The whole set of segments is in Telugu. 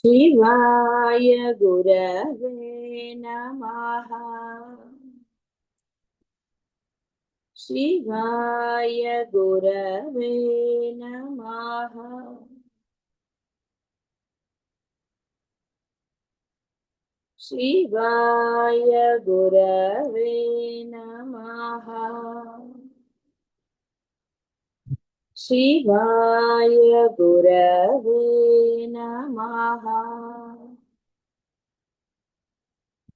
शिवाय गुरवे नमः। शिवाय गुरवे नमः। शिवाय गुरवे नमः। शिवाय गुरवे नमः।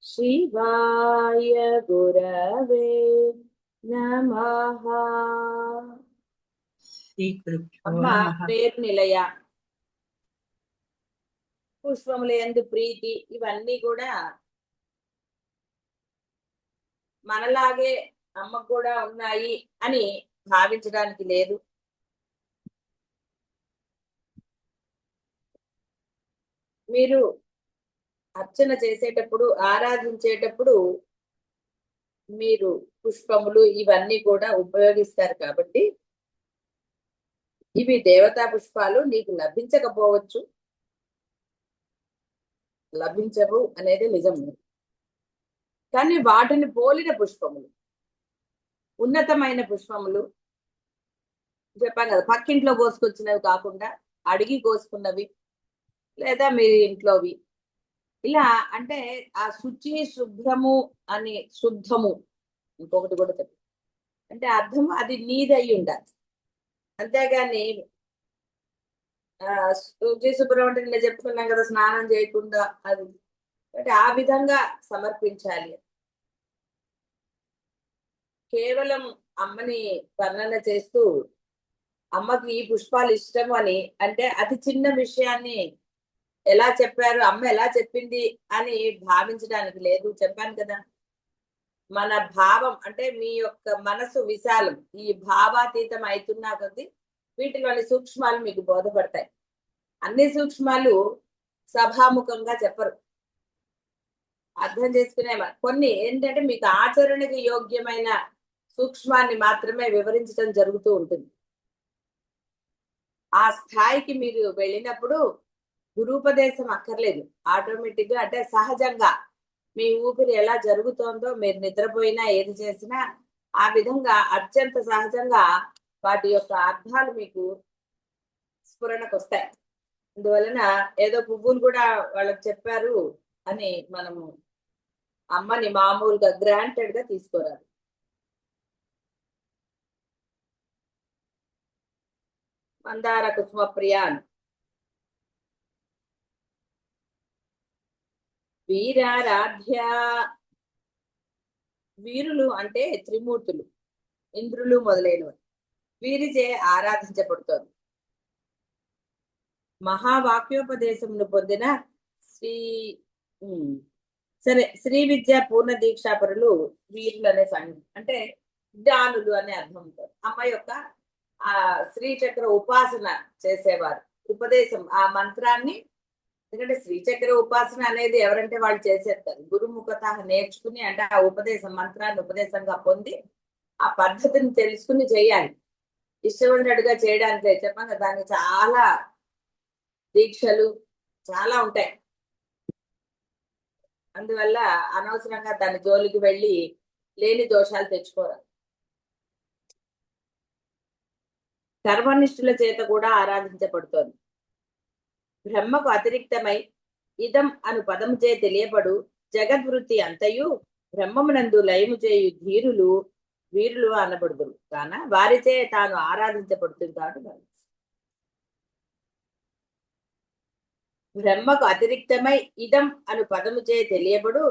शिवाय गुरवे नमः। అమ్మ పేరు నిలయ, పుష్పముల యందు ప్రీతి, ఇవన్నీ కూడా మనలాగే అమ్మకు కూడా ఉన్నాయి అని భావించడానికి లేదు. మీరు అర్చన చేసేటప్పుడు, ఆరాధించేటప్పుడు మీరు పుష్పములు ఇవన్నీ కూడా ఉపయోగిస్తారు కాబట్టి ఇవి దేవతా పుష్పాలు నీకు లభించకపోవచ్చు, లభించవు అనేది నిజం. కానీ వాటిని పోలిన పుష్పములు, ఉన్నతమైన పుష్పములు చెప్పాం కదా, పక్కింట్లో కోసుకొచ్చినవి కాకుండా అడిగి కోసుకున్నవి లేదా మీ ఇంట్లోవి, ఇలా అంటే ఆ శుచి శుభ్రము అని, శుద్ధము ఇంకొకటి కూడా చెప్పు అంటే అర్థము అది నీదయి ఉండాలి. అంతేగాని శుచి శుభ్రం అంటే నేను చెప్పుకున్నాం కదా, స్నానం చేయకుండా అది అంటే ఆ విధంగా సమర్పించాలి. కేవలం అమ్మని వర్ణన చేస్తూ అమ్మకి ఈ పుష్పాలు ఇష్టం అని అంటే అతి చిన్న విషయాన్ని ఎలా చెప్పారు, అమ్మ ఎలా చెప్పింది అని భావించడానికి లేదు. చెప్పాను కదా, మన భావం అంటే మీ యొక్క మనసు విశాలం, ఈ భావాతీతం అవుతున్నా కొద్ది వీటిలోని సూక్ష్మాలు మీకు బోధపడతాయి. అన్ని సూక్ష్మాలు సభాముఖంగా చెప్పరు, అర్థం చేసుకునే కొన్ని ఏంటంటే మీకు ఆచరణకి యోగ్యమైన సూక్ష్మాన్ని మాత్రమే వివరించడం జరుగుతూ ఉంటుంది. ఆ స్థాయికి మీరు వెళ్ళినప్పుడు గురూపదేశం అక్కర్లేదు, ఆటోమేటిక్ గా అంటే సహజంగా మీ ఊపిరి ఎలా జరుగుతోందో, మీరు నిద్రపోయినా ఏది చేసినా ఆ విధంగా అత్యంత సహజంగా వాటి యొక్క అర్థాలు మీకు స్ఫురణకు వస్తాయి. అందువలన ఏదో పువ్వులు కూడా వాళ్ళకి చెప్పారు అని మనము అమ్మని మామూలుగా గ్రాంటెడ్ గా తీసుకోరాదు. మందార కుసుమ ప్రియాన్ వీరారాధ్య. వీరులు అంటే త్రిమూర్తులు, ఇంద్రులు మొదలైనవి, వీరిచే ఆరాధించబడుతోంది. మహావాక్యోపదేశమును పొందిన శ్రీ సరే శ్రీ విద్యా పూర్ణ దీక్షాపరులు వీరులు అనే అంటే జ్ఞానులు అనే అర్థం ఉంటుంది. అమ్మ యొక్క ఆ శ్రీచక్ర ఉపాసన చేసేవారు, ఉపదేశం ఆ మంత్రాన్ని, ఎందుకంటే శ్రీచక్ర ఉపాసన అనేది ఎవరంటే వాళ్ళు చేసేస్తారు, గురుముఖత నేర్చుకుని అంటే ఆ ఉపదేశం మంత్రాన్ని ఉపదేశంగా పొంది ఆ పద్ధతిని తెలుసుకుని చేయాలి. ఇష్టమైనట్టుగా చేయడానికి చెప్పాను కదా, దానికి చాలా దీక్షలు చాలా ఉంటాయి. అందువల్ల అనవసరంగా దాని జోలికి వెళ్ళి లేని దోషాలు తెచ్చుకోరు. కర్మనిష్ఠుల చేత కూడా ఆరాధించబడుతోంది. బ్రహ్మకు అతిరిక్తమై ఇదం అను పదము చే తెలియబడు జగద్వృత్తి అంతయు బ్రహ్మమునందు లయము చేయు ధీరులు వీరులు అనబడుదురు కాన వారిచే తాను ఆరాధించబడుతుంది కాబట్టి బ్రహ్మకు అతిరిక్తమై ఇదం అను పదము చే తెలియబడు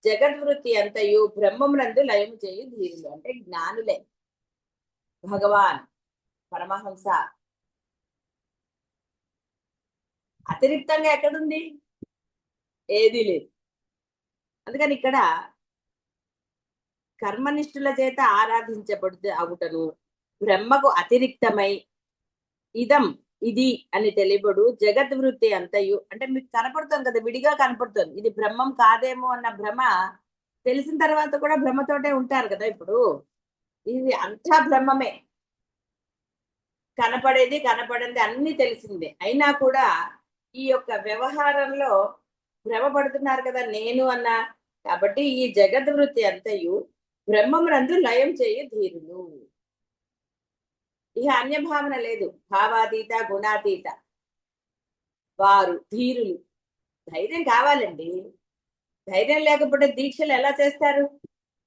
జగద్వృత్తి అంతయు బ్రహ్మమునందు లయము చేయు ధీరులు అంటే జ్ఞానులే. భగవాన్ పరమహంస అతిరిక్తంగా ఎక్కడుంది, ఏదీ లేదు. అందుకని ఇక్కడ కర్మనిష్ఠుల చేత ఆరాధించబడు అవుటను బ్రహ్మకు అతిరిక్తమై ఇదం ఇది అని తెలియబడు జగద్వృత్తి అంతయు అంటే మీకు కనపడుతుంది కదా, విడిగా కనపడుతుంది, ఇది బ్రహ్మం కాదేమో అన్న భ్రమ తెలిసిన తర్వాత కూడా భ్రమతోటే ఉంటారు కదా. ఇప్పుడు ఇది అంతా బ్రహ్మమే, కనపడేది కనపడింది అన్ని తెలిసిందే, అయినా కూడా ఈ యొక్క వ్యవహారంలో భ్రమపడుతున్నారు కదా నేను అన్న. కాబట్టి ఈ జగద్వృత్తి అంతయు బ్రహ్మమునందు లయం చేయు ధీరులు. ఇక అన్యభావన లేదు. భావాతీత గుణాతీత వారు ధీరులు. ధైర్యం కావాలండి. ధైర్యం లేకపోతే దీక్షలు ఎలా చేస్తారు?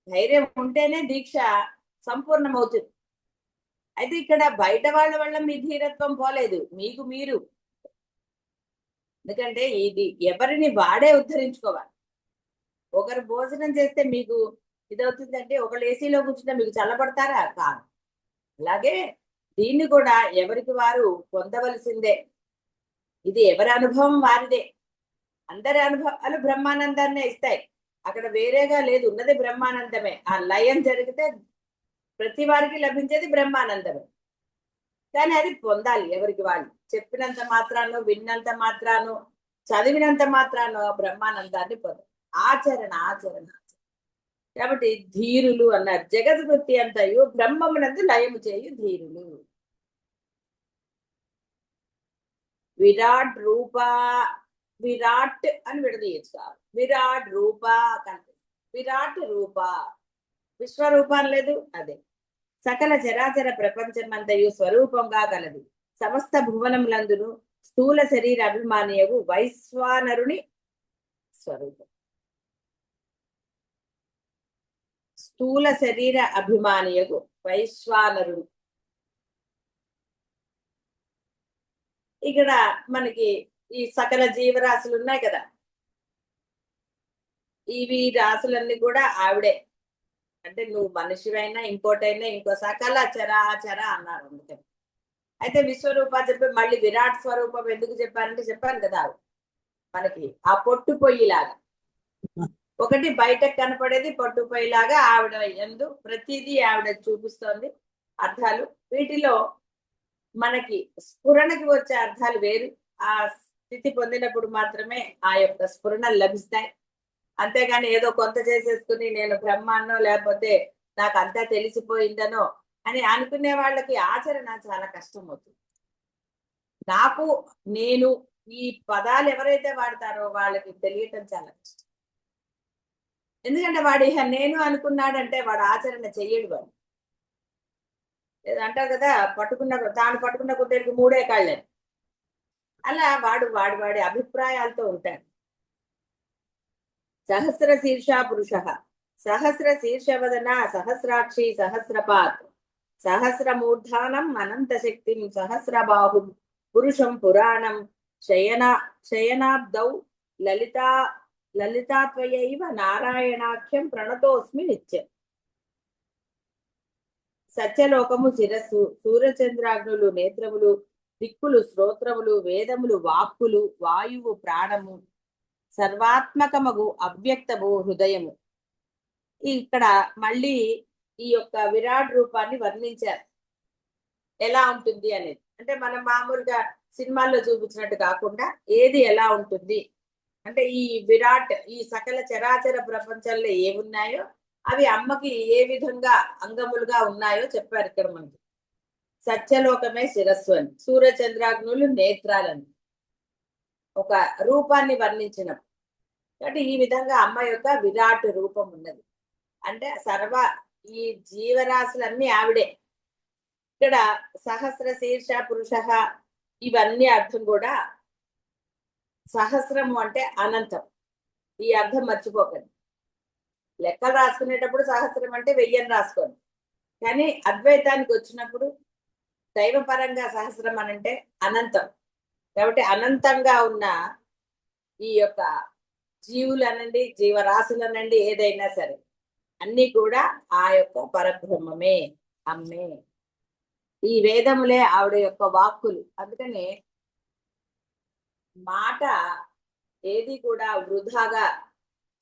ధైర్యం ఉంటేనే దీక్ష సంపూర్ణమవుతుంది. అయితే ఇక్కడ బయట వాళ్ళ వల్ల మీ ధీరత్వం పోలేదు, మీకు మీరు. ఎందుకంటే ఇది ఎవరిని వాడే ఉద్ధరించుకోవాలి. ఒకరు భోజనం చేస్తే మీకు ఇదవుతుందంటే ఒకళ్ళు ఏసీలో కూర్చుంటే మీకు చల్లబడతారా? కాదు. అలాగే దీన్ని కూడా ఎవరికి వారు పొందవలసిందే. ఇది ఎవరి అనుభవం వారిదే. అందరి అనుభవాలు బ్రహ్మానందాన్నే ఇస్తాయి. అక్కడ వేరేగా లేదు, ఉన్నది బ్రహ్మానందమే. ఆ లయం జరిగితే ప్రతి వారికి లభించేది బ్రహ్మానందమే. కానీ అది పొందాలి ఎవరికి వాళ్ళు. చెప్పినంత మాత్రాను, విన్నంత మాత్రాను, చదివినంత మాత్రాను బ్రహ్మానందాన్ని పొందాలి. ఆచరణ ఆచరణ. కాబట్టి ధీరులు అన్నారు. జగద్వృత్తి అంతయు బ్రహ్మమునందు లయము చేయు ధీరులు. విరాట్ రూప, విరాట్ అని విడదీయచ్చు. విరాట్ రూప కనిపిస్తుంది. విరాట్ రూప విశ్వరూపం లేదు, అదే సకల చరాచర ప్రపంచం అంతయు స్వరూపంగా గలదు. సమస్త భువనములందును స్థూల శరీర అభిమానియగు వైశ్వానరుని స్వరూపం. స్థూల శరీర అభిమానియగు వైశ్వానరుడు. ఇక్కడ మనకి ఈ సకల జీవరాశులు ఉన్నాయి కదా, ఇవి రాశులన్నీ కూడా ఆవిడే. అంటే నువ్వు మనిషివైనా ఇంకోటైనా ఇంకో సకల చరాచర అన్నారు. అందుకని అయితే విశ్వరూప చెప్పి మళ్ళీ విరాట్ స్వరూపం ఎందుకు చెప్పారంటే చెప్పాను కదా, మనకి ఆ పొట్టు పొయ్యిలాగా ఒకటి బయటకు కనపడేది పొట్టు పొయ్యిలాగా ఆవిడ ఎందు ప్రతిదీ ఆవిడ చూపిస్తోంది అర్థాలు. వీటిలో మనకి స్ఫురణకి వచ్చే అర్థాలు వేరు. ఆ స్థితి పొందినప్పుడు మాత్రమే ఆ యొక్క స్ఫురణలు లభిస్తాయి. అంతేగాని ఏదో కొంత చేసేసుకుని నేను బ్రహ్మాన్నో లేకపోతే నాకు అంతా తెలిసిపోయిందనో అని అనుకునే వాళ్ళకి ఆచరణ చాలా కష్టం అవుతుంది. నాకు నేను ఈ పదాలు ఎవరైతే వాడతారో వాళ్ళకి తెలియటం చాలా కష్టం. ఎందుకంటే వాడు ఇహ నేను అనుకున్నాడంటే వాడు ఆచరణ చెయ్యడు. వాడు అంటారు కదా, తాను పట్టుకున్న కుట్టేకి మూడే కాళ్ళని. అలా వాడి అభిప్రాయాలతో ఉంటాడు. సహస్ర శీర్ష పురుష, సహస్ర శీర్షవదన, సహస్రాక్షి, సహస్రపాత్, సహస్రమూర్ధానం, అనంత శక్తిం, సహస్రబాహు, పురుషం పురాణం, శయనాబ్దౌ లలితాత్వయైవ నారాయణాఖ్యం ప్రణతోస్మి నిత్యం. సత్యలోకము శిరస్సు, సూర్యచంద్రాగ్నులు నేత్రములు, దిక్కులు శ్రోత్రములు, వేదములు వాక్కులు, వాయువు ప్రాణము, సర్వాత్మకమగు అవ్యక్తము హృదయము. ఇక్కడ మళ్ళీ ఈ యొక్క విరాట్ రూపాన్ని వర్ణించారు ఎలా ఉంటుంది అనేది. అంటే మనం మామూలుగా సినిమాల్లో చూపించినట్టు కాకుండా ఏది ఎలా ఉంటుంది అంటే ఈ విరాట్ ఈ సకల చరాచర ప్రపంచంలో ఏమున్నాయో అవి అమ్మకి ఏ విధంగా అంగములుగా ఉన్నాయో చెప్పారు ఇక్కడ మనకి. సత్యలోకమే శిరస్సు అని, సూర్యచంద్రాగ్నులు నేత్రాలని ఒక రూపాన్ని వర్ణించినప్పుడు. కాబట్టి ఈ విధంగా అమ్మ యొక్క విరాట్ రూపం ఉన్నది. అంటే సర్వ ఈ జీవరాశులన్నీ ఆవిడే. ఇక్కడ సహస్ర శీర్ష పురుష ఇవన్నీ అర్థం కూడా సహస్రము అంటే అనంతం. ఈ అర్థం మర్చిపోకండి. లెక్కలు రాసుకునేటప్పుడు సహస్రం అంటే 1000 రాసుకోండి. కానీ అద్వైతానికి వచ్చినప్పుడు దైవపరంగా సహస్రం అనంటే అనంతం. కాబట్టి అనంతంగా ఉన్న ఈ యొక్క జీవులనండి, జీవరాశులనండి, ఏదైనా సరే అన్ని కూడా ఆ యొక్క పరబ్రహ్మమే, అమ్మే. ఈ వేదములే ఆవిడ యొక్క వాక్కులు. అందుకని మాట ఏది కూడా వృధాగా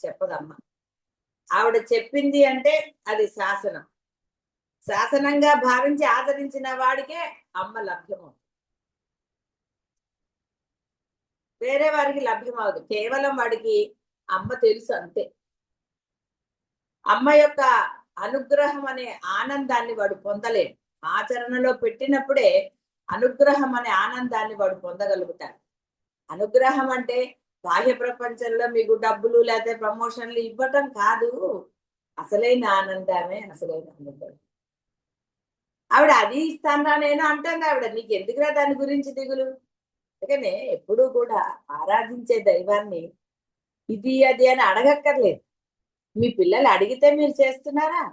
చెప్పదమ్మ. ఆవిడ చెప్పింది అంటే అది శాసనం. శాసనంగా భావించి ఆచరించిన వాడికే అమ్మ లభ్యమవుతుంది, వేరే వారికి లభ్యమవుతుంది. కేవలం వాడికి అమ్మ తెలుసు అంతే. అమ్మ యొక్క అనుగ్రహం అనే ఆనందాన్ని వాడు పొందలేడు. ఆచరణలో పెట్టినప్పుడే అనుగ్రహం అనే ఆనందాన్ని వాడు పొందగలుగుతాడు. అనుగ్రహం అంటే బాహ్య ప్రపంచంలో మీకు డబ్బులు లేకపోతే ప్రమోషన్లు ఇవ్వటం కాదు. అసలైన ఆనందమే అసలైన ఆనందం. ఆవిడ అది ఇస్తానా నేను అంటుంది. ఆవిడ నీకు ఎందుకురా దాని గురించి దిగులు. అందుకనే ఎప్పుడూ కూడా ఆరాధించే దైవాన్ని ఇది అది అని అడగక్కర్లేదు. మీ పిల్లలు అడిగితే మీరు చేస్తున్నారా?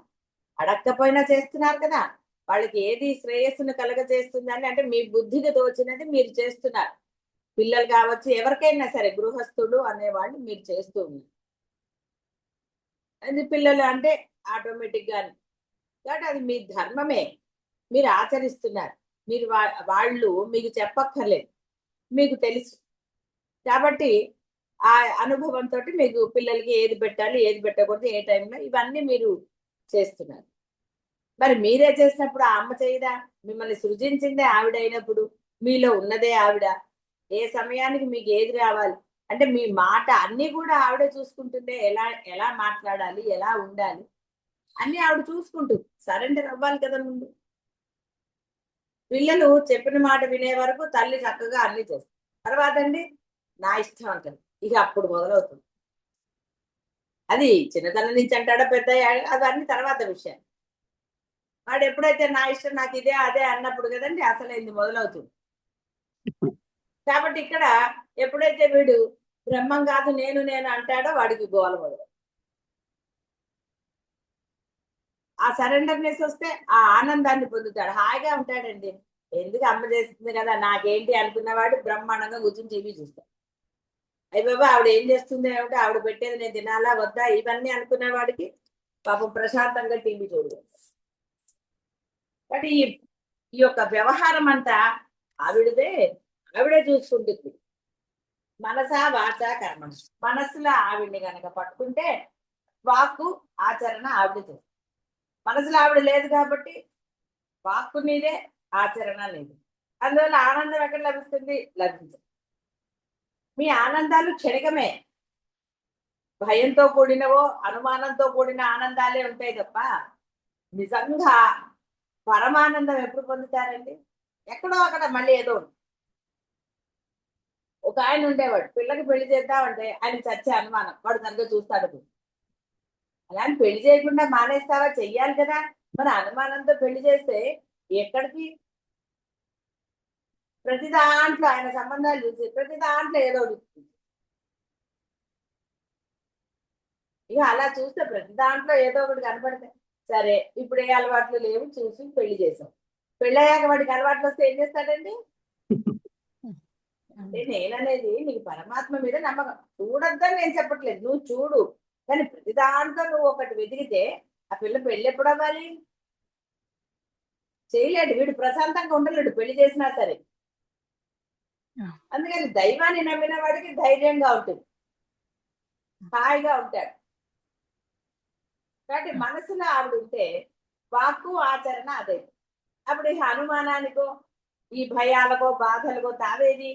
అడగకపోయినా చేస్తున్నారు కదా. వాళ్ళకి ఏది శ్రేయస్సును కలగ చేస్తుందని అంటే మీ బుద్ధికి తోచినది మీరు చేస్తున్నారు. పిల్లలు కావచ్చు, ఎవరికైనా సరే గృహస్థుడు అనేవాళ్ళు మీరు చేస్తూ ఉన్నారు. అది పిల్లలు అంటే ఆటోమేటిక్ గాని కాబట్టి అది మీ ధర్మమే, మీరు ఆచరిస్తున్నారు. మీరు వాళ్ళు మీకు చెప్పక్కర్లేదు, మీకు తెలుసు. కాబట్టి ఆ అనుభవంతో మీకు పిల్లలకి ఏది పెట్టాలి, ఏది పెట్టకూడదు, ఏ టైంలో ఇవన్నీ మీరు చేస్తున్నారు. మరి మీరే చేసినప్పుడు ఆ అమ్మ చేయదా? మిమ్మల్ని సృజించిందే ఆవిడ అయినప్పుడు, మీలో ఉన్నదే ఆవిడ. ఏ సమయానికి మీకు ఏది రావాలి అంటే మీ మాట అన్ని కూడా ఆవిడ చూసుకుంటుందే. ఎలా ఎలా మాట్లాడాలి, ఎలా ఉండాలి అన్ని ఆవిడ చూసుకుంటుంది. సరెండర్ అవ్వాలి కదా ముందు. పిల్లలు చెప్పిన మాట వినే వరకు తల్లి చక్కగా అన్ని చేస్తుంది. తర్వాత అండి నా ఇష్టం అంటారు. ఇక అప్పుడు మొదలవుతుంది. అది చిన్నతనం నుంచి అంటాడో పెద్ద అవన్నీ తర్వాత విషయం. వాడు ఎప్పుడైతే నా ఇష్టం నాకు ఇదే అదే అన్నప్పుడు కదండి అసలైంది మొదలవుతుంది. కాబట్టి ఇక్కడ ఎప్పుడైతే వీడు బ్రహ్మం కాదు నేను నేను అంటాడో వాడికి గోల మొదలు. ఆ సరెండర్నెస్ వస్తే ఆ ఆనందాన్ని పొందుతాడు, హాయిగా ఉంటాడండి. ఎందుకు అమ్మ చేస్తుంది కదా నాకేంటి అనుకున్నవాడు బ్రహ్మాండంగా కూర్చుని టీవీ చూస్తాడు. అయ్యి బాబా ఆవిడ ఏం చేస్తుంది ఏమిటో, ఆవిడ పెట్టేది నేను తినాలా వద్దా ఇవన్నీ అనుకునేవాడికి పాపం ప్రశాంతంగా టీవీ చూడదు. కాబట్టి ఈ యొక్క వ్యవహారం అంతా ఆవిడదే, ఆవిడే చూసుకుంటుంది. మనసా వాచ కర్మ. మనస్సులో ఆవిడ్ని కనుక పట్టుకుంటే వాక్కు ఆచరణ ఆవిడ చేస్తుంది. మనసులో ఆవిడ లేదు కాబట్టి వాక్కు మీదే, ఆచరణ లేదు. అందువల్ల ఆనందం ఎక్కడ లభిస్తుంది? లభించదు. మీ ఆనందాలు క్షణికమే. భయంతో కూడినవో అనుమానంతో కూడిన ఆనందాలే ఉంటాయి తప్ప నిజంగా పరమానందం ఎప్పుడు పొందుతారండి? ఎక్కడో అక్కడ మళ్ళీ ఏదో. ఒక ఆయన ఉండేవాడు, పిల్లకి పెళ్లి చేద్దామంటే ఆయన చచ్చే అనుమానం, వాడు సరిగ్గా చూస్తాడు. అలాంటి పెళ్లి చేయకుండా మానేస్తావా? చెయ్యాలి కదా. మరి అనుమానంతో పెళ్లి చేస్తే ఎక్కడికి? ప్రతి దాంట్లో ఆయన సంబంధాలు చూసి ప్రతి దాంట్లో ఏదో ఇక అలా చూస్తే ప్రతి దాంట్లో ఏదో ఒకటి కనపడితే సరే ఇప్పుడు ఏ అలవాట్లు లేవు చూసి పెళ్లి చేసాం. పెళ్ళయ్యాక వాడికి అలవాట్లు వస్తే ఏం చేస్తాడండి? అంటే నేననేది నీకు పరమాత్మ మీద నమ్మకం. చూడొద్దని నేను చెప్పట్లేదు, నువ్వు చూడు. కానీ ప్రతి దాంట్లో నువ్వు ఒకటి వెతికితే ఆ పిల్ల పెళ్ళి ఎప్పుడు అవ్వాలి? చేయలేడు వీడు, ప్రశాంతంగా ఉండలేడు పెళ్లి చేసినా సరే. అందుకని దైవాన్ని నమ్మిన వాడికి ధైర్యంగా ఉంటుంది, హాయిగా ఉంటాడు. కాబట్టి మనసులో ఆవిడ ఉంటే వాక్కు ఆచరణ అదే. అప్పుడు ఈ అనుమానానికో ఈ భయాలకో బాధలకో తావేది?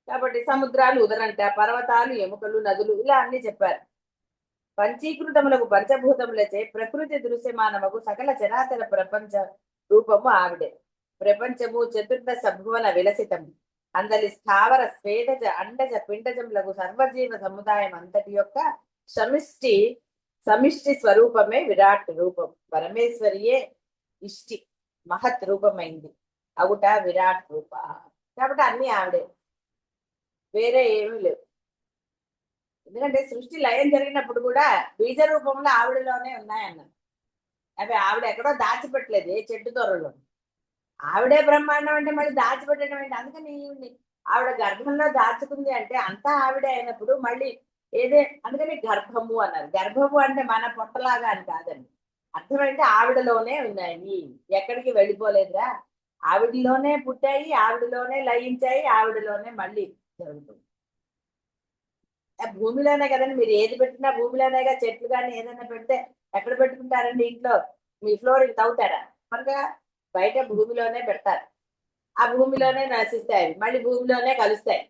కాబట్టి సముద్రాలు ఉదరంట, పర్వతాలు ఎముకలు, నదులు ఇలా అన్ని చెప్పారు. పంచీకృతములకు పంచభూతములచే ప్రకృతి దృశ్యమానముకు సకల చరాచర ప్రపంచ రూపము ఆవిడే. ప్రపంచము చతుర్దశ భువన విలసితము. అందరి స్థావర స్వేదజ అండజ పిండజములకు సర్వజీవ సముదాయం అంతటి యొక్క సమిష్టి సమిష్టి స్వరూపమే విరాట్ రూపం. పరమేశ్వరియే ఇష్టి మహత్ రూపమైంది అవుట విరాట్ రూప. కాబట్టి అన్ని ఆవిడే, వేరే ఏమీ లేవు. ఎందుకంటే సృష్టి లయం జరిగినప్పుడు కూడా బీజ రూపంలో ఆవిడలోనే ఉన్నాయన్నారు. అవి ఆవిడ ఎక్కడో దాచిపెట్టలేదు ఏ చెట్టు దొరలో. ఆవిడే బ్రహ్మాండం అంటే మళ్ళీ దాచిపెట్టడం ఏంటి? అందుకని ఆవిడ గర్భంలో దాచుకుంది అంటే అంతా ఆవిడే అయినప్పుడు మళ్ళీ ఏదే. అందుకని గర్భము అన్నారు. గర్భము అంటే మన పొట్టలాగా అని కాదండి. అర్థమైతే ఆవిడలోనే ఉన్నాయి, ఎక్కడికి వెళ్ళిపోలేదురా. ఆవిడలోనే పుట్టాయి, ఆవిడలోనే లయించాయి, ఆవిడలోనే మళ్ళీ జరుగుతుంది. భూమిలోనే కదండి, మీరు ఏది పెట్టినా భూమిలోనేగా. చెట్లు కానీ ఏదైనా పెడితే ఎక్కడ పెట్టుకుంటారండి? ఇంట్లో మీ ఫ్లోరింగ్ తవ్వుతారా? మనగా బయట భూమిలోనే పెడతారు. ఆ భూమిలోనే నశిస్తాయి, మళ్ళీ భూమిలోనే కలుస్తాయి.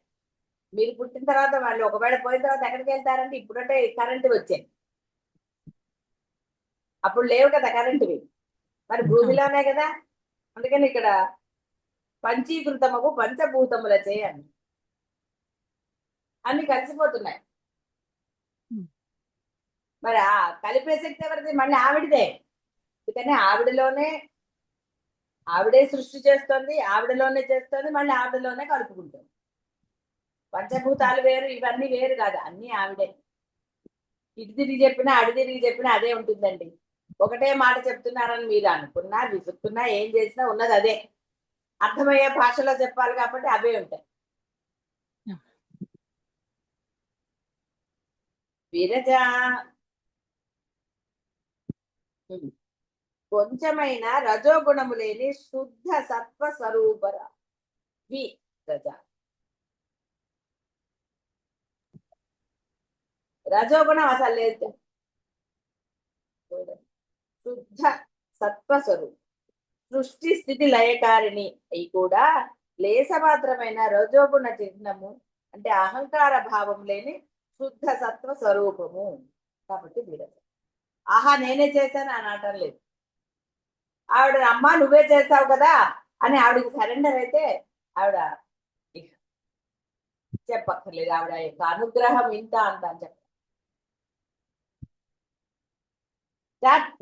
మీరు పుట్టిన తర్వాత వాళ్ళు ఒకవేళ పోయిన తర్వాత ఎక్కడికి వెళ్తారంటే ఇప్పుడంటే కరెంటు వచ్చాయి, అప్పుడు లేవు కదా కరెంటువి, మరి భూమిలోనే కదా. అందుకని ఇక్కడ పంచీకృతము పంచభూతములచే అన్ని కలిసిపోతున్నాయి. మరి ఆ కలిపే శక్తి ఎవరిది? మళ్ళీ ఆవిడదే. అందుకని ఆవిడే సృష్టి చేస్తుంది, ఆవిడలోనే చేస్తుంది, మళ్ళీ ఆవిడలోనే కలుపుకుంటుంది. పంచభూతాలు వేరు, ఇవన్నీ వేరు కాదు, అన్ని ఆవిడే. ఇటు తిరిగి చెప్పినా అడి తిరిగి చెప్పినా అదే ఉంటుందండి. ఒకటే మాట చెప్తున్నారని మీరు అనుకున్నా విసుక్కున్నా ఏం చేసినా ఉన్నది అదే. అర్థమయ్యే భాషలో చెప్పాలి కాబట్టి అవే ఉంటాయి. విరజ కొంచెమైన రజోగుణము లేని శుద్ధ సత్వ స్వరూపర విరజ. రజోగుణం అసలు లేదు. శుద్ధ సత్వస్వరూపం, సృష్టి స్థితి లయకారిణి అయి కూడా లేసమాత్రమైన రజోగుణ చిహ్నము అంటే అహంకార భావం లేని శుద్ధ సత్వ స్వరూపము. కాబట్టి విరజ. ఆహా నేనే చేశాను అని అనటం లేదు. ఆవిడ అమ్మ నువ్వే చేస్తావు కదా అని ఆవిడకి సరెండర్ అయితే ఆవిడ చెప్పక్కర్లేదు. ఆవిడ యొక్క అనుగ్రహం ఇంత అంత అని చెప్ప.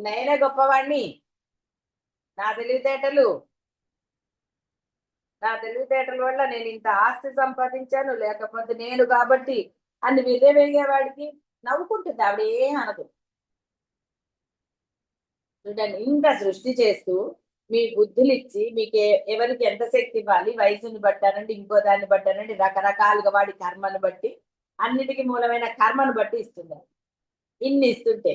నేనే గొప్పవాణ్ణి, నా తెలివితేటల వల్ల నేను ఇంత ఆస్తి సంపాదించాను, లేకపోతే నేను కాబట్టి అని విర్రవేగేవాడికి నవ్వుకుంటుంది. ఆవిడ ఏం అనదు. చూడండి, ఇంత సృష్టి చేస్తూ మీ బుద్ధులు ఇచ్చి మీకు ఎవరికి ఎంత శక్తి ఇవ్వాలి, వయసుని బట్టానండి, ఇంకో దాన్ని బట్టానండి, రకరకాలుగా వాడి కర్మను బట్టి, అన్నిటికీ మూలమైన కర్మను బట్టి ఇస్తున్నారు. ఇన్ని ఇస్తుంటే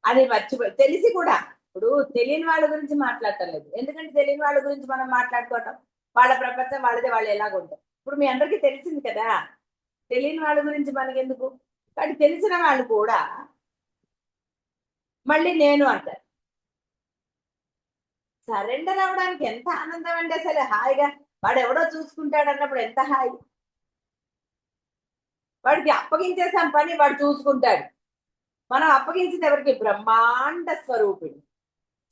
అది మర్చిపోయి తెలిసి కూడా ఇప్పుడు తెలియని వాళ్ళ గురించి మాట్లాడటం లేదు. ఎందుకంటే తెలియని వాళ్ళ గురించి మనం మాట్లాడుకోవటం, వాళ్ళ ప్రపంచం వాళ్ళదే, వాళ్ళు ఎలాగుంటారు. ఇప్పుడు మీ అందరికీ తెలిసింది కదా, తెలియని వాళ్ళ గురించి మనకెందుకు. కానీ తెలిసిన వాళ్ళు కూడా మళ్ళీ నేను అంటారు. సరెండర్ అవ్వడానికి ఎంత ఆనందం అండి అసలు. హాయిగా వాడు ఎవడో చూసుకుంటాడు అన్నప్పుడు ఎంత హాయి. వాడికి అప్పగించేసాం పని, వాడు చూసుకుంటాడు. మనం అప్పగించింది ఎవరికి? బ్రహ్మాండ స్వరూపిణి,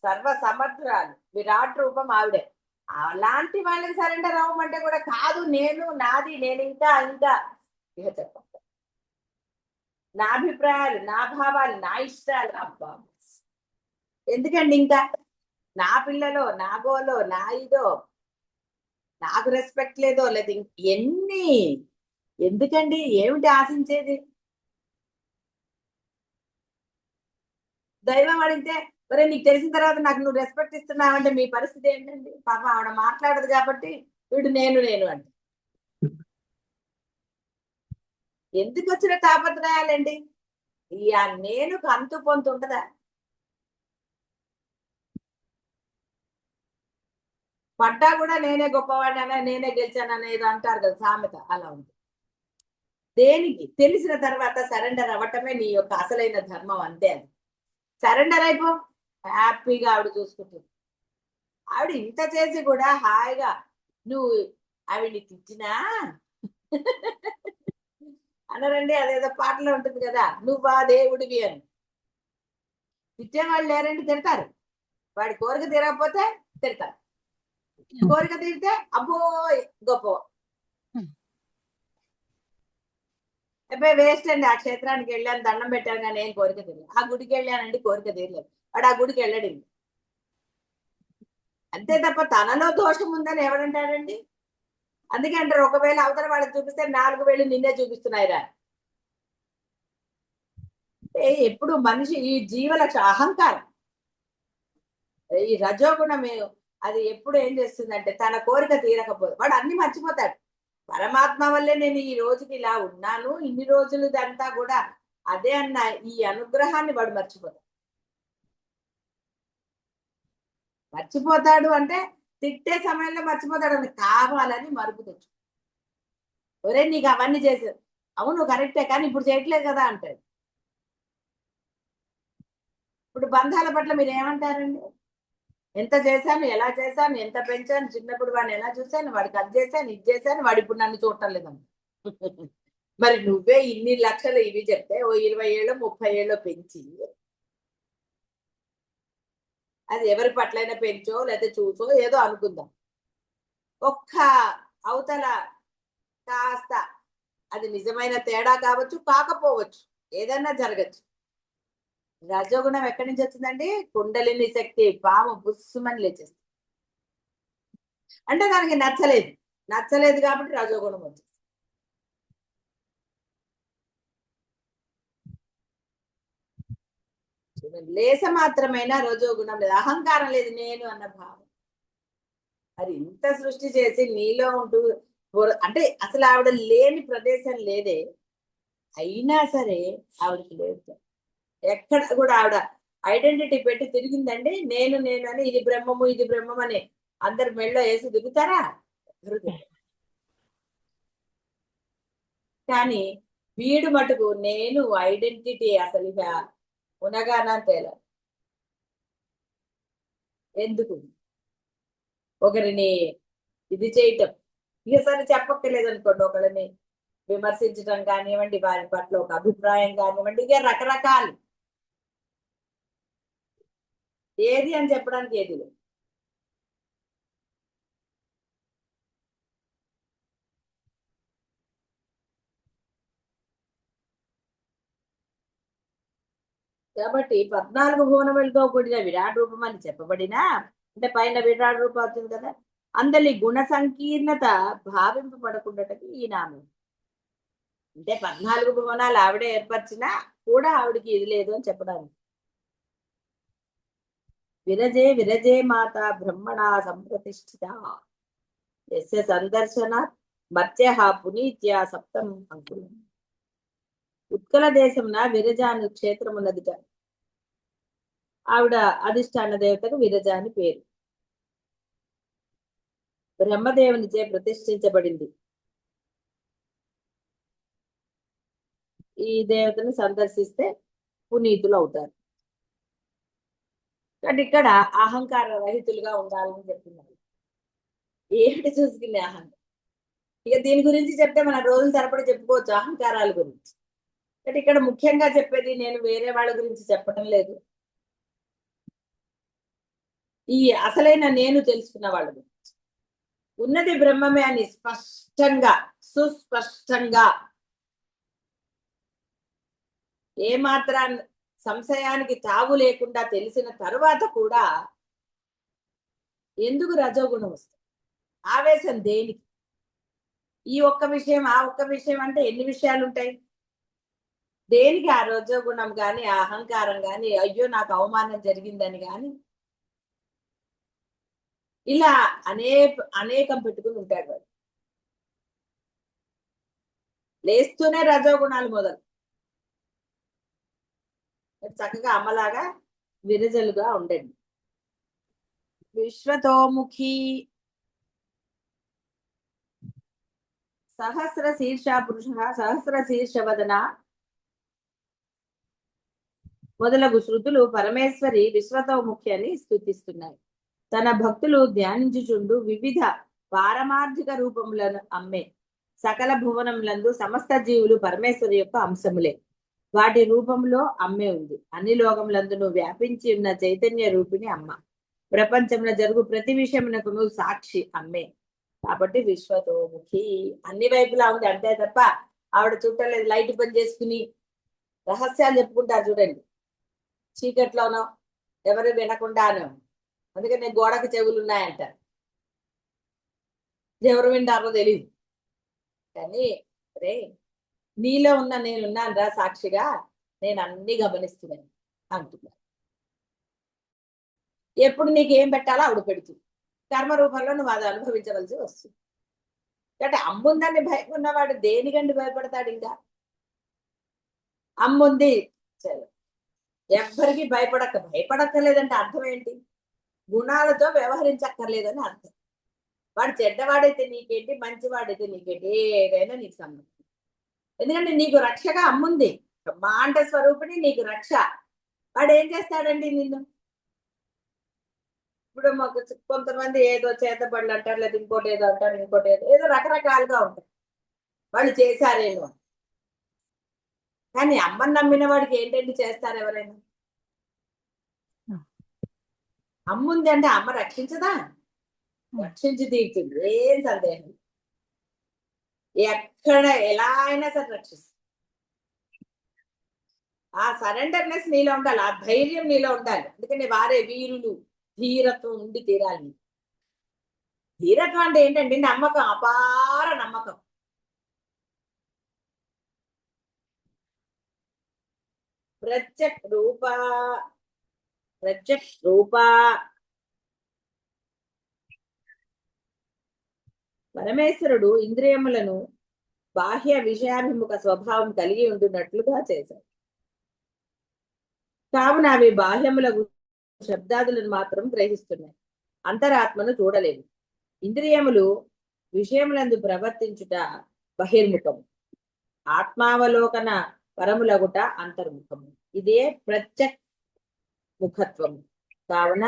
సర్వ సమర్థురాలు, విరాట్ రూపం ఆవిడే. అలాంటి వాళ్ళకి సరెండర్ అవ్వమంటే కూడా కాదు, నేను నాది, నేను ఇంకా ఇంకా ఇక చెప్ప నా అభిప్రాయాలు, నా భావాలు, నా ఇష్టాలు. అబ్బా ఎందుకండి ఇంకా నా పిల్లలో, నా గోలో, నా ఇదో, నాకు రెస్పెక్ట్ లేదో లేదు ఎన్ని, ఎందుకండి? ఏమిటి ఆశించేది? దైవం అడిగితే మరి నీకు తెలిసిన తర్వాత నాకు నువ్వు రెస్పెక్ట్ ఇస్తున్నావంటే మీ పరిస్థితి ఏంటండి? పాపం ఆవిడ మాట్లాడదు కాబట్టి వీడు నేను అంటే ఎందుకు వచ్చిన తాపత్రయాలండి? ఈ నేను అంతు పొంతు ఉంటదా? పడ్డా కూడా నేనే గొప్పవాడిని, నేనే గెలిచాను అనేది అంటారు కదా సామెత, అలా ఉంది. దేనికి? తెలిసిన తర్వాత సరెండర్ అవ్వటమే నీ యొక్క అసలైన ధర్మం. అంతే. అది సరెండర్ అయిపో, హ్యాపీగా ఆవిడ చూసుకుంటుంది. ఆవిడ ఇంత చేసి కూడా హాయిగా నువ్వు ఆవిడ్ని తిట్టినా అనరండి. అదేదో పాటలో ఉంటుంది కదా, నువ్వా దేవుడివి అని. తిట్టేవాళ్ళు లేరండి, తిడతారు. వాడి కోరిక తీరకపోతే తిడతారు, కోరిక తీరితే అబ్బో గొప్ప. అబ్బాయి వేస్ట్ అండి. ఆ క్షేత్రానికి వెళ్ళాను, దండం పెట్టాను, కానీ ఏం కోరిక తీరలేదు. ఆ గుడికి వెళ్ళానండి, కోరిక తీరలేదు. వాడు ఆ గుడికి వెళ్ళడు. అంతే తప్ప తనలో దోషం ఉందని ఎవడంటాడండి? అందుకే అంటారు, ఒకవేళ అవతల వాళ్ళకి చూపిస్తే 4 వేలు నిన్నే చూపిస్తున్నాయిరా. ఎప్పుడు మనిషి ఈ జీవలక్ష అహంకారం, ఈ రజోగుణమే అది ఎప్పుడు ఏం చేస్తుందంటే తన కోరిక తీరకపోతే వాడు అన్ని మర్చిపోతాడు. పరమాత్మ వల్లే నేను ఈ రోజుకి ఇలా ఉన్నాను, ఇన్ని రోజులు ఇదంతా కూడా అదే అన్న ఈ అనుగ్రహాన్ని వాడు మర్చిపోతాడు అంటే తిట్టే సమయంలో మర్చిపోతాడు, అని కావాలని మరుపు తెచ్చు. ఒరే నీకు అవన్నీ చేశారు, అవును కరెక్టే, కానీ ఇప్పుడు చేయట్లేదు కదా అంటాడు. ఇప్పుడు బంధాల పట్ల మీరు ఏమంటారండి? ఎంత చేశాను, ఎలా చేశాను, ఎంత పెంచాను, చిన్నప్పుడు వాడిని ఎలా చూశాను, వాడికి అది చేశాను, ఇది చేశాను, వాడు ఇప్పుడు నన్ను చూడటం లేదమ్మ. మరి నువ్వే ఇన్ని లక్షలు ఇవి చెప్తే ఓ 20 ఏళ్ళు 30 ఏళ్ళు పెంచి అది ఎవరి పట్లైనా పెంచో లేదా చూసో ఏదో అనుకుందాం. ఒక్క అవతల కాస్త అది నిజమైన తేడా కావచ్చు, కాకపోవచ్చు, ఏదన్నా జరగచ్చు. రజోగుణం ఎక్కడి నుంచి వచ్చిందండి? కుండలిని శక్తి, పాము బుస్సుమని లేచేస్తుంది. అంటే దానికి నచ్చలేదు కాబట్టి రజోగుణం వచ్చింది. లేస మాత్రమైనా రజోగుణం లేదు, అహంకారం లేదు, నేను అన్న భావం. అది ఇంత సృష్టి చేసి నీలో ఉంటూ అంటే అసలు ఆవిడ లేని ప్రదేశం లేదే, అయినా సరే ఆవిడకి లేదు. ఎక్కడ కూడా ఆవిడ ఐడెంటిటీ పెట్టి తిరిగిందండి. నేను అని, ఇది బ్రహ్మము ఇది బ్రహ్మం అని అందరు మెళ్ళో వేసి దిగుతారా? కానీ వీడు మటుకు నేను ఐడెంటిటీ అసలు ఇక ఉనగానా తేల. ఎందుకు ఒకరిని ఇది చేయటం, ఇక సరే చెప్పక్కర్లేదు అనుకోండి, ఒకరిని విమర్శించడం కానివ్వండి, వారి పట్ల ఒక అభిప్రాయం కానివ్వండి, ఇక రకరకాలు, ఏది అని చెప్పడానికి ఏది లేదు. కాబట్టి 14 భువనములతో కూడిన విరాట్ రూపం అని చెప్పబడినా, అంటే పైన విరాట్ రూపం అవుతుంది కదా, అందరి గుణ సంకీర్ణత భావింపబడకుండాటకి ఈ నామం. అంటే 14 భువనాలు ఆవిడే ఏర్పరిచినా కూడా ఆవిడికి ఇది లేదు అని చెప్పడానికి. విరజే విరజే మాత బ్రహ్మణ సంప్రతిష్ఠిత యస్య సందర్శన మత్య పునీత్య సప్తం అంకులం. ఉత్కల దేశంన విరజాను క్షేత్రం ఉన్నదిట. ఆవిడ అధిష్టాన దేవతకు విరజ అని పేరు. బ్రహ్మదేవునిచే ప్రతిష్ఠించబడింది. ఈ దేవతను సందర్శిస్తే పునీతులు అవుతారు. కాబట్టి ఇక్కడ అహంకార రహితులుగా ఉండాలని చెప్తున్నారు. ఏమిటి చూసుకునే అహంకారం? ఇక దీని గురించి చెప్తే మన రోజుల తరబడి చెప్పుకోవచ్చు అహంకారాల గురించి. అంటే ఇక్కడ ముఖ్యంగా చెప్పేది నేను వేరే వాళ్ళ గురించి చెప్పడం లేదు, ఈ అసలైన నేను తెలుసుకున్న వాళ్ళ గురించి. ఉన్నది బ్రహ్మమే అని స్పష్టంగా సుస్పష్టంగా ఏమాత్రం సంశయానికి తావు లేకుండా తెలిసిన తరువాత కూడా ఎందుకు రజోగుణం వస్తుంది? ఆవేశం దేనికి? ఈ ఒక్క విషయం ఆ ఒక్క విషయం అంటే ఎన్ని విషయాలు ఉంటాయి? దేనికి ఆ రజోగుణం కానీ ఆ అహంకారం కానీ, అయ్యో నాకు అవమానం జరిగిందని కానీ, ఇలా అనేకం పెట్టుకుని ఉంటాడు వాడు. లేస్తూనే రజోగుణాలు మొదలు. చక్కగా అమ్మలాగా విరజలుగా ఉండండి. విశ్వతోముఖి సహస్ర శీర్ష పురుష సహస్ర శీర్షవదన మొదలగు శృతులు పరమేశ్వరి విశ్వతోముఖి అని స్తుతిస్తున్నాయి. తన భక్తులు ధ్యానించుచుండు వివిధ పారమార్థిక రూపములను అమ్మే సకల భువనములందు సమస్త జీవులు పరమేశ్వరి యొక్క అంశములే. వాటి రూపంలో అమ్మే ఉంది. అన్ని లోకములందును వ్యాపించి ఉన్న చైతన్య రూపిణి అమ్మ. ప్రపంచంలో జరుగు ప్రతి విషయమునకును సాక్షి అమ్మే. కాబట్టి విశ్వతోముఖి అన్ని వైపులా ఉంది. అంతే తప్ప ఆవిడ చుట్టలేదు లైట్ పని చేసుకుని రహస్యాలు చెప్పుకుంటారు చూడండి, చీకట్లోనో ఎవరు వినకుండానో. అందుకని గోడకు చెవులు ఉన్నాయంటారు, ఎవరు వింటారో తెలియదు. కానీ రే నీలో ఉన్న నేనున్నాను రా సాక్షిగా, నేను అన్ని గమనిస్తున్నాను అంటున్నా. ఎప్పుడు నీకు ఏం పెట్టాలో ఆవిడ పెడుతుంది. కర్మ రూపంలో నువ్వు అది అనుభవించవలసి వస్తుంది. అంటే అమ్ముందని భయం ఉన్నవాడు దేనికండి భయపడతాడు? ఇంకా అమ్ముంది ఎవ్వరికి భయపడక్కర్లేదంటే అర్థం ఏంటి? గుణాలతో వ్యవహరించక్కర్లేదని అర్థం. వాడు చెడ్డవాడైతే నీకేంటి, మంచివాడైతే నీకేంటి, ఏదైనా నీకు సంబంధం. ఎందుకంటే నీకు రక్షగా అమ్ముంది, బ్రహ్మాండ స్వరూపిణి, నీకు రక్ష. వాడు ఏం చేస్తాడండి నిన్ను? ఇప్పుడు మాకు కొంతమంది ఏదో చేతబడులు అంటారు, లేదా ఇంకోటి ఏదో అంటారు, ఇంకోటి ఏదో రకరకాలుగా ఉంటారు, వాళ్ళు చేశారేమో. కానీ అమ్మని నమ్మిన వాడికి ఏంటంటే చేస్తారు ఎవరైనా. అమ్మ ఉంది అంటే అమ్మ రక్షించదా? రక్షించి తీర్చింది, ఏం సందేహం. ఎక్కడ ఎలా అయినా సరే రక్షిస్తుంది. ఆ సరెండర్నెస్ నీలో ఉండాలి, ఆ ధైర్యం నీలో ఉండాలి. ఎందుకంటే వారే వీరులు, ధీరత్వం ఉండి తీరాలి. ధీరత్వం అంటే ఏంటంటే నమ్మకం, అపార నమ్మకం. ప్రత్యక్ రూప ప్రత్యక్ రూప పరమేశ్వరుడు ఇంద్రియములను బాహ్య విషయాభిముఖ స్వభావం కలిగి ఉంటున్నట్లుగా చేశాడు. కావున అవి బాహ్యములకు శబ్దాదులను మాత్రం గ్రహిస్తున్నాయి, అంతరాత్మను చూడలేదు. ఇంద్రియములు విషయములందు ప్రవర్తించుట బహిర్ముఖము, ఆత్మావలోకన పరములగుట అంతర్ముఖము. ఇదే ప్రత్యక్ ముఖత్వము. కావున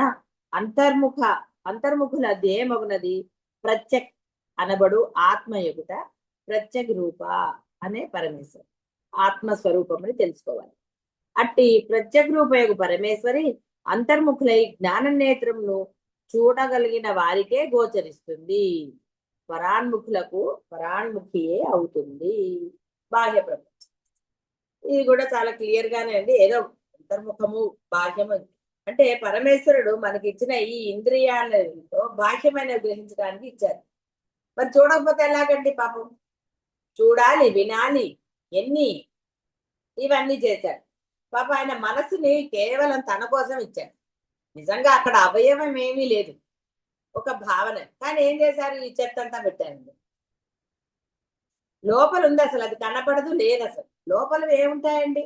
అంతర్ముఖుల ధ్యేయమగునది ప్రత్యక్ అనబడు ఆత్మయగుట ప్రత్యక్ రూప అనే పరమేశ్వరి ఆత్మస్వరూపమని తెలుసుకోవాలి. అట్టి ప్రత్యక్ రూపయగు పరమేశ్వరి అంతర్ముఖులై జ్ఞాన నేత్రమును చూడగలిగిన వారికే గోచరిస్తుంది. పరాన్ముఖులకు పరాన్ముఖియే అవుతుంది బాహ్య ప్రపంచం. ఇది కూడా చాలా క్లియర్ గానే అండి. ఏదో అంతర్ముఖము బాహ్యము అంటే పరమేశ్వరుడు మనకి ఇచ్చిన ఈ ఇంద్రియాలతో బాహ్యమైన గ్రహించడానికి ఇచ్చారు. మరి చూడకపోతే ఎలాగండి పాపం? చూడాలి, వినాలి, ఎన్ని ఇవన్నీ చేశాడు. పాప ఆయన మనసుని కేవలం తన కోసం ఇచ్చాడు. నిజంగా అక్కడ అవయవం ఏమీ లేదు, ఒక భావన. కానీ ఏం చేశారు? ఈ చెత్త అంతా పెట్టారండి. లోపల ఉంది, అసలు అది కనపడదు, లేదు. అసలు లోపల ఏముంటాయండి?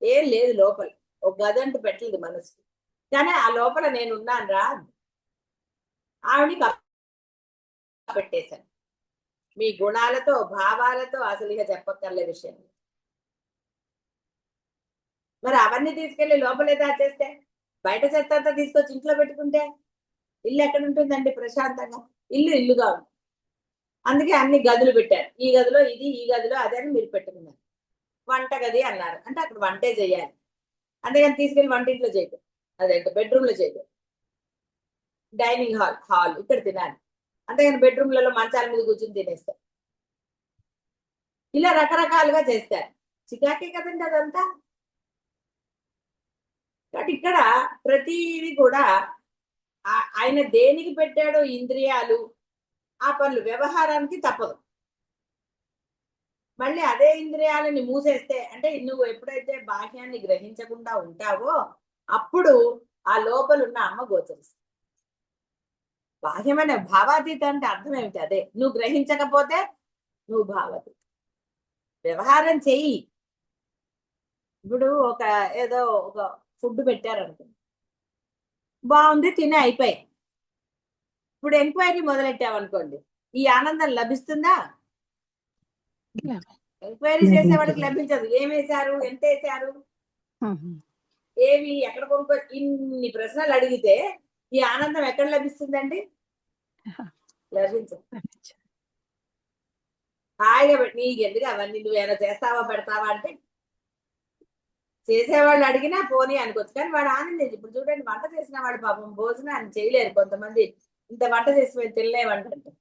ఏం లేదు లోపల. ఒక గదంటూ పెట్టలేదు మనసు. కానీ ఆ లోపల నేనున్నాను రా, ఆవిడికి పెట్టేశాను. మీ గుణాలతో, భావాలతో అసలు ఇక చెప్పక్కర్లే విషయం. మరి అవన్నీ తీసుకెళ్లి లోపలే దాచేస్తే, బయట చెత్త అంతా తీసుకొచ్చి ఇంట్లో పెట్టుకుంటే ఇల్లు ఎక్కడ ఉంటుందండి ప్రశాంతంగా? ఇల్లుగా ఉంది. అందుకే అన్ని గదులు పెట్టారు. ఈ గదిలో ఇది, ఈ గదిలో అదే అని మీరు పెట్టుకున్నారు. వంట గది అన్నారు అంటే అక్కడ వంటే చేయాలి, అందుకని తీసుకెళ్లి వంటింట్లో చేయదు, అదేంటి బెడ్రూమ్ లో చేయదు. డైనింగ్ హాల్ ఇక్కడ తినాలి, అంతేగాని బెడ్రూమ్లలో మంచాల మీద కూర్చొని తినేస్తారు. ఇలా రకరకాలుగా చేస్తారు. చికాకే కదండి అదంతా. కాబట్టి ఇక్కడ ప్రతిదీ కూడా ఆయన దేనికి పెట్టాడో ఇంద్రియాలు, ఆ పనులు వ్యవహారానికి తప్పదు. మళ్ళీ అదే ఇంద్రియాలని మూసేస్తే, అంటే నువ్వు ఎప్పుడైతే బాహ్యాన్ని గ్రహించకుండా ఉంటావో అప్పుడు ఆ లోపల ఉన్న అమ్మ గోచరిస్తుంది. బాహ్యమైన భావాతీత అంటే అర్థం ఏమిటి? అదే, నువ్వు గ్రహించకపోతే నువ్వు భావాతీత. వ్యవహారం చెయ్యి. ఇప్పుడు ఏదో ఒక ఫుడ్ పెట్టారనుకోండి, బాగుంది, తిని అయిపోయి. ఇప్పుడు ఎంక్వైరీ మొదలెట్టామనుకోండి, ఈ ఆనందం లభిస్తుందా? ఎంక్వైరీ చేసేవాడికి లభించదు. ఏమేశారు, ఎంత వేశారు, ఏవి ఎక్కడ కొనుక్కో, ఇన్ని ప్రశ్నలు అడిగితే ఈ ఆనందం ఎక్కడ లభిస్తుందండి? లభించదు. హాయిగా నీకు ఎందుకు అవన్నీ, నువ్వేమైనా చేస్తావా పెడతావా అంటే చేసేవాళ్ళు అడిగినా పోనీ అనుకోవచ్చు, కానీ వాడు ఆనందించి. ఇప్పుడు చూడండి, వంట చేసిన వాడు పాపం భోజనాన్ని చేయలేరు. కొంతమంది ఇంత వంట చేసి మేము తినలేమంటే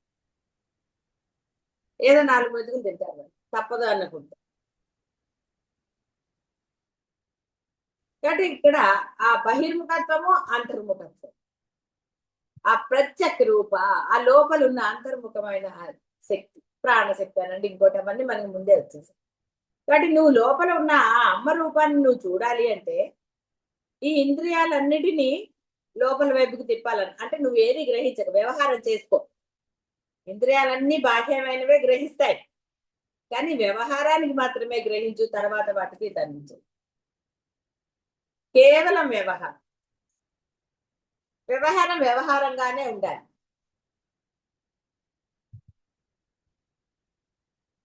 ఏదో 4 మెతుకులు తింటారు, తప్పదు అనుకుంటా. కాబట్టి ఇక్కడ ఆ బహిర్ముఖత్వము, అంతర్ముఖత్వం, ఆ ప్రత్యక్ రూప, ఆ లోపల ఉన్న అంతర్ముఖమైన శక్తి, ప్రాణశక్తి అనండి, ఇంకోటి అవన్నీ మనకి ముందే వచ్చేసి. కాబట్టి నువ్వు లోపల ఉన్న ఆ అమ్మ రూపాన్ని నువ్వు చూడాలి అంటే ఈ ఇంద్రియాలన్నిటినీ లోపల వైపుకు తిప్పాలని, అంటే నువ్వు ఏది గ్రహించక వ్యవహారం చేసుకో. ఇంద్రియాలన్నీ బాహ్యమైనవే గ్రహిస్తాయి, కానీ వ్యవహారానికి మాత్రమే గ్రహించు, తర్వాత వాటికి తగ్గించు. కేవలం వ్యవహారంగానే ఉండాలి.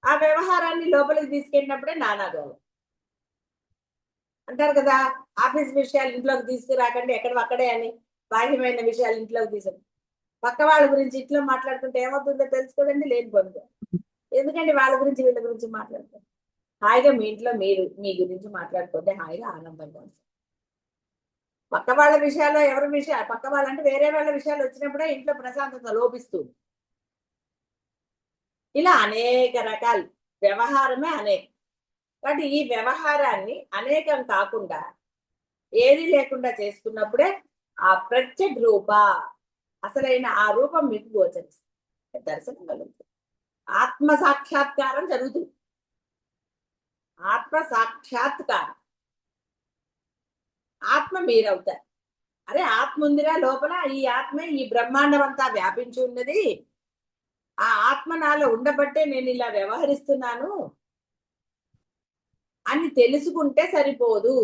ఆ వ్యవహారాన్ని లోపలికి తీసుకెళ్ళినప్పుడే నానాగోళం అంటారు కదా. ఆఫీస్ విషయాలు ఇంట్లోకి తీసుకురాకండి, ఎక్కడ అక్కడే అని. బాహ్యమైన విషయాలు ఇంట్లోకి తీసుకు, పక్క వాళ్ళ గురించి ఇంట్లో మాట్లాడుకుంటే ఏమవుతుందో తెలుసుకోదండి, లేని పొందు. ఎందుకంటే వాళ్ళ గురించి వీళ్ళ గురించి మాట్లాడుతారు. హాయిగా మీ ఇంట్లో మీరు మీ గురించి మాట్లాడుకుంటే హాయిగా ఆనందంగా ఉంటుంది. పక్క వాళ్ళ విషయాల్లో ఎవరి విషయాలు పక్క వాళ్ళంటే వేరే వాళ్ళ విషయాలు వచ్చినప్పుడే ఇంట్లో ప్రశాంతత లోపిస్తుంది. ఇలా అనేక రకాలు వ్యవహారమే అనేకం. కాబట్టి ఈ వ్యవహారాన్ని అనేకం కాకుండా ఏది లేకుండా చేసుకున్నప్పుడే ఆ ప్రత్యక్ రూప అసలైన ఆ రూపం మీకు గోచరిస్తుంది, దర్శనం కలుగుతుంది, ఆత్మ సాక్షాత్కారం జరుగుతుంది. ఆత్మ సాక్షాత్కారం, ఆత్మ మీరవుతారు. అరే ఆత్మ ఉందిరా లోపల, ఈ ఆత్మే ఈ బ్రహ్మాండం అంతా వ్యాపించి ఉన్నది, ఆ ఆత్మ నాలో ఉండబట్టే నేను ఇలా వ్యవహరిస్తున్నాను అని తెలుసుకుంటే సరిపోదు,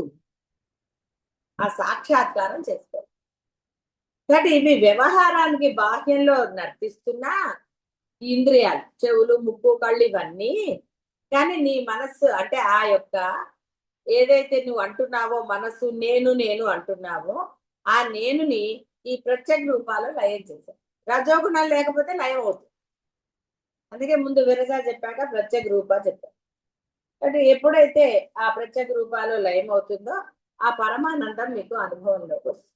ఆ సాక్షాత్కారం చేసుకో. కాబట్టి ఇవి వ్యవహారానికి బాహ్యంలో నర్తిస్తున్న ఇంద్రియాలు, చెవులు, ముక్కు, కళ్ళు ఇవన్నీ. కానీ నీ మనస్సు అంటే ఆ యొక్క ఏదైతే నువ్వు అంటున్నావో మనస్సు నేను నేను అంటున్నావో ఆ నేనుని ఈ ప్రత్యేక రూపాల్లో లయం చేశావు. రజోగుణం లేకపోతే లయం అవుతుంది. అందుకే ముందు విరజ చెప్పాక ప్రత్యేక రూప చెప్పారు. అంటే ఎప్పుడైతే ఆ ప్రత్యేక రూపాలు లయం అవుతుందో ఆ పరమానందం మీకు అనుభవంలోకి వస్తుంది.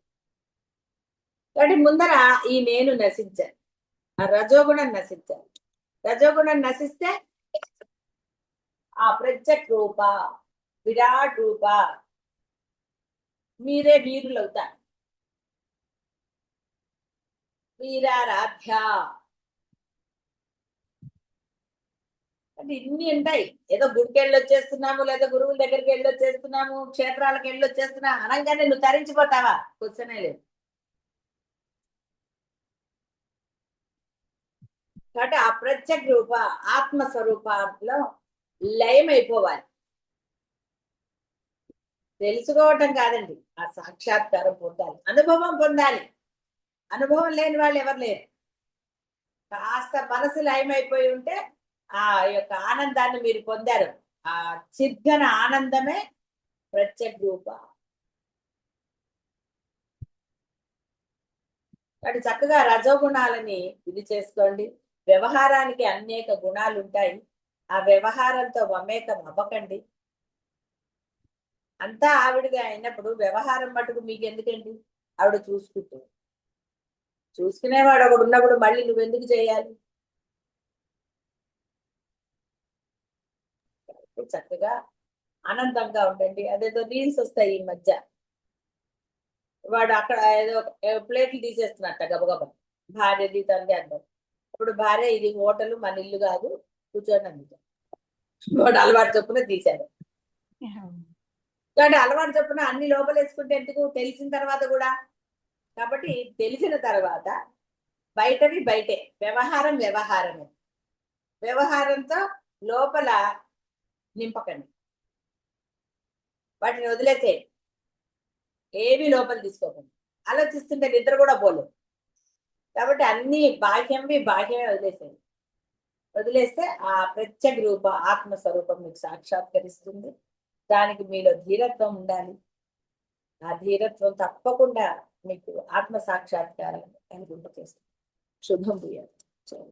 కాబట్టి ముందర ఈ నేను నశించాను, ఆ రజోగుణం నశించాను. రజోగుణం నశిస్తే ఆ ప్రత్యేక రూప విరాట్ రూప మీరే వీరులవుతారు. వీరారాధ్య అంటే ఇన్ని ఉంటాయి. ఏదో గుడికి వెళ్ళి వచ్చేస్తున్నాము, లేదా గురువుల దగ్గరికి వెళ్ళి వచ్చేస్తున్నాము, క్షేత్రాలకు వెళ్ళి వచ్చేస్తున్నాము అనగానే నువ్వు తరించిపోతావా? కూర్చొనే లేదు. కాబట్టి ఆ ప్రత్యేక రూప ఆత్మస్వరూపంలో లయం అయిపోవాలి. తెలుసుకోవటం కాదండి, ఆ సాక్షాత్కారం పొందాలి, అనుభవం పొందాలి. అనుభవం లేని వాళ్ళు ఎవరు లేరు. కాస్త మనసు లయమైపోయి ఉంటే ఆ యొక్క ఆనందాన్ని మీరు పొందారు. ఆ చిద్ఘన ఆనందమే ప్రత్యేక రూప. కాబట్టి చక్కగా రజోగుణాలని ఇది చేసుకోండి. వ్యవహారానికి అనేక గుణాలు ఉంటాయి, ఆ వ్యవహారంతో మమేకం అవ్వకండి. అంతా ఆవిడగా అయినప్పుడు వ్యవహారం మటుకు మీకు ఎందుకండి? ఆవిడ చూసుకుంటూ, చూసుకునేవాడు ఒకడు ఉన్నప్పుడు మళ్ళీ నువ్వెందుకు చేయాలి? చక్కగా ఆనందంగా ఉండండి. అదేదో రీల్స్ వస్తాయి ఈ మధ్య, వాడు అక్కడ ఏదో ప్లేట్లు తీసేస్తున్నట్ట గబగబా, భార్యది తండ్రి అర్థం. అప్పుడు భార్య ఇది హోటల్ మన ఇల్లు కాదు కూర్చోండి అందుకే. వాడు అలవాటు చొప్పున తీశాడు. కాబట్టి అలవాటు చొప్పున అన్ని లోపలేసుకుంటే ఎందుకు? తెలిసిన తర్వాత కూడా. కాబట్టి తెలిసిన తర్వాత బయటవి బయటే, వ్యవహారం వ్యవహారమే. వ్యవహారంతో లోపల నింపకండి, వాటిని వదిలేసే, ఏవి లోపల తీసుకోకండి. ఆలోచిస్తుంటే నిద్ర కూడా పోలేదు. కాబట్టి అన్ని బాహ్యంవి బాహ్యమే వదిలేసేయండి. వదిలేస్తే ఆ ప్రత్యేక రూప ఆత్మస్వరూపం మీకు సాక్షాత్కరిస్తుంది. దానికి మీలో ధీరత్వం ఉండాలి. ఆ ధీరత్వం తప్పకుండా మీకు ఆత్మ సాక్షాత్కారం అనుకుంటూ చేస్తుంది. శుభం భూయాలి.